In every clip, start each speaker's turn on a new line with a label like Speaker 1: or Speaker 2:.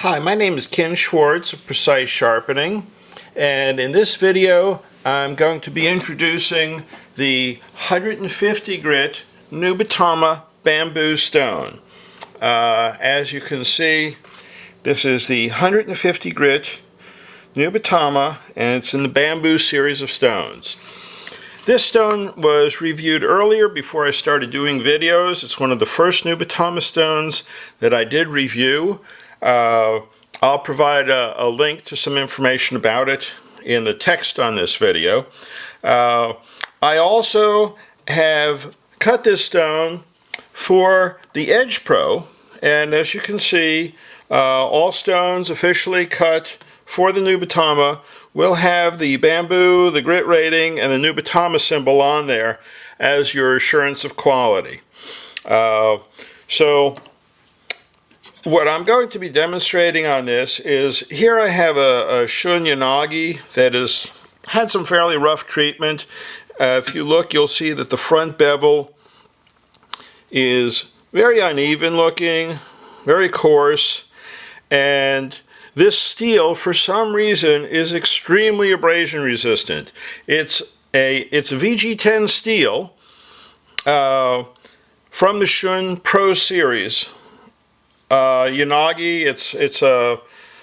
Speaker 1: Hi, my name is Ken Schwartz of Precise Sharpening, and in this video I'm going to be introducing the 150 grit Nubatama bamboo stone. As you can see, this is the 150 grit Nubatama, and it's in the bamboo series of stones. This stone was reviewed earlier before I started doing videos. It's one of the first Nubatama stones that I did review. I'll provide a link to some information about it in the text on this video. I also have cut this stone for the EdgePro, and as you can see, all stones officially cut for the Nubatama will have the bamboo, the grit rating, and the Nubatama symbol on there as your assurance of quality. So what I'm going to be demonstrating on this is, here I have a Shun Yanagi that has had some fairly rough treatment. If you look, you'll see that the front bevel is very uneven looking, very coarse, and this steel, for some reason, is extremely abrasion resistant. It's VG10 steel from the Shun Pro series. Yanagi, it's a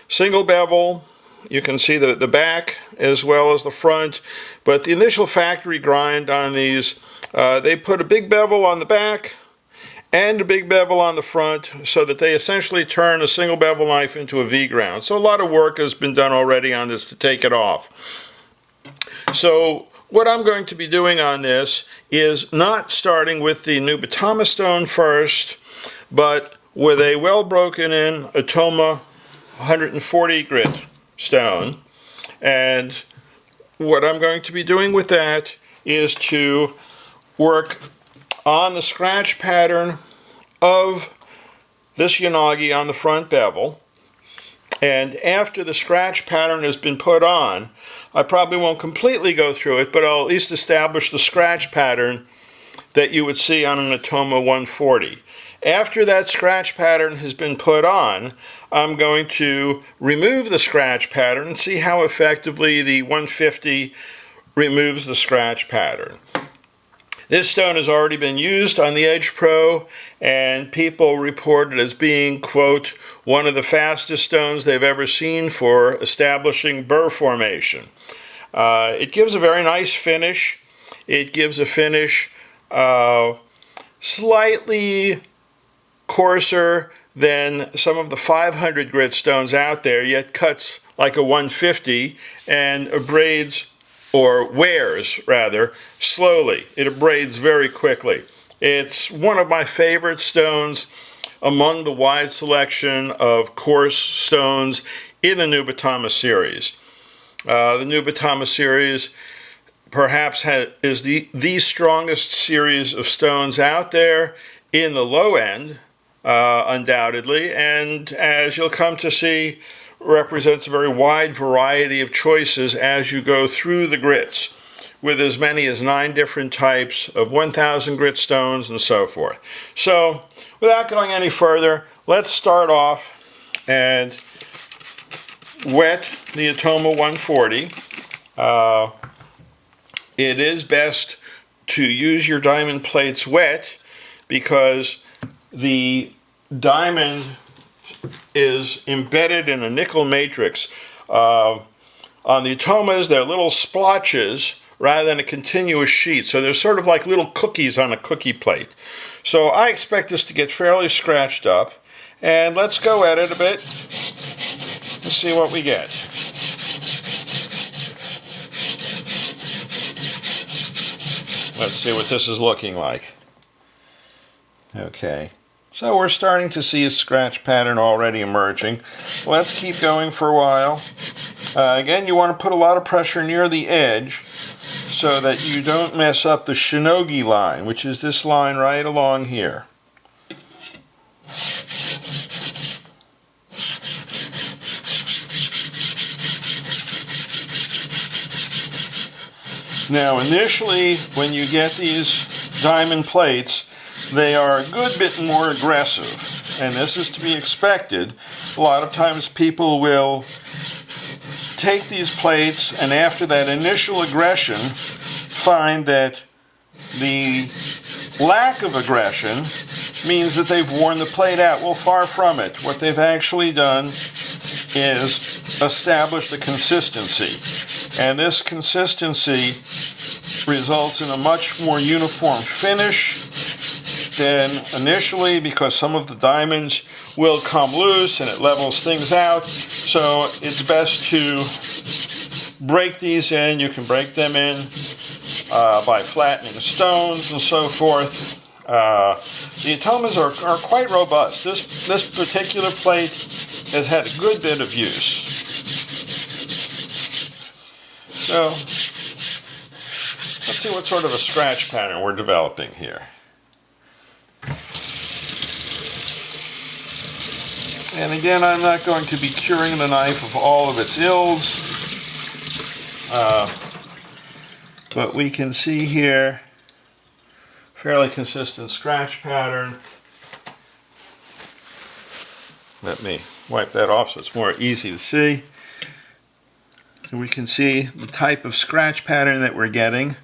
Speaker 1: single bevel. You can see the back as well as the front, but the initial factory grind on these, they put a big bevel on the back and a big bevel on the front so that they essentially turn a single bevel knife into a V-ground. So a lot of work has been done already on this to take it off. So what I'm going to be doing on this is not starting with the Nubatama stone first, but with a well broken in Atoma 140 grit stone. And what I'm going to be doing with that is to work on the scratch pattern of this Yanagi on the front bevel. And after the scratch pattern has been put on, I probably won't completely go through it, but I'll at least establish the scratch pattern that you would see on an Atoma 140. After that scratch pattern has been put on, I'm going to remove the scratch pattern and see how effectively the 150 removes the scratch pattern. This stone has already been used on the EdgePro, and people report it as being, quote, one of the fastest stones they've ever seen for establishing burr formation. It gives a very nice finish. It gives a finish slightly coarser than some of the 500 grit stones out there, yet cuts like a 150 and abrades, or wears rather, slowly. It abrades very quickly. It's one of my favorite stones among the wide selection of coarse stones in the Nubatama series. The Nubatama series perhaps is the strongest series of stones out there in the low end, undoubtedly, and as you'll come to see, represents a very wide variety of choices as you go through the grits, with as many as 9 different types of 1,000 grit stones and so forth. So, without going any further, let's start off and wet the Atoma 140. It is best to use your diamond plates wet because the diamond is embedded in a nickel matrix. On the Atomas, they're little splotches rather than a continuous sheet, so they're sort of like little cookies on a cookie plate. So I expect this to get fairly scratched up, and let's go at it a bit and see what we get. Let's see what this is looking like. Okay. So we're starting to see a scratch pattern already emerging. Let's keep going for a while. Again, you want to put a lot of pressure near the edge so that you don't mess up the shinogi line, which is this line right along here. Now, initially, when you get these diamond plates, they are a good bit more aggressive. and this is to be expected, a lot of times people will take these plates and after that initial aggression find that the lack of aggression means that they've worn the plate out. Well, far from it. What they've actually done is established a consistency. And this consistency results in a much more uniform finish than initially, because some of the diamonds will come loose and it levels things out. So it's best to break these in. You can break them in by flattening stones and so forth. The Atomas are quite robust. This particular plate has had a good bit of use. So let's see what sort of a scratch pattern we're developing here. And again, I'm not going to be curing the knife of all of its ills, but we can see here fairly consistent scratch pattern. Let me wipe that off so it's more easy to see. So we can see the type of scratch pattern that we're getting.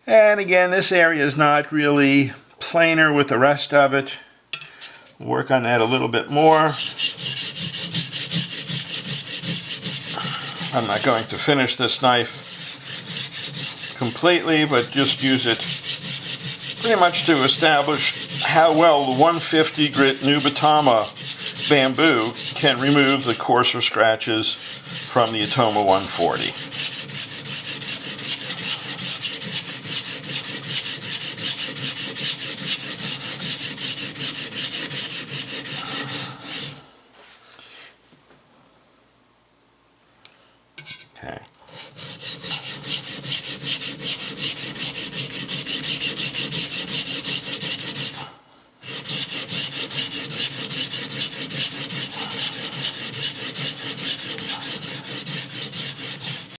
Speaker 1: And again, this area is not really planar with the rest of it. We'll work on that a little bit more. I'm not going to finish this knife completely, but just use it pretty much to establish how well the 150 grit Nubatama bamboo can remove the coarser scratches from the Atoma 140. Okay.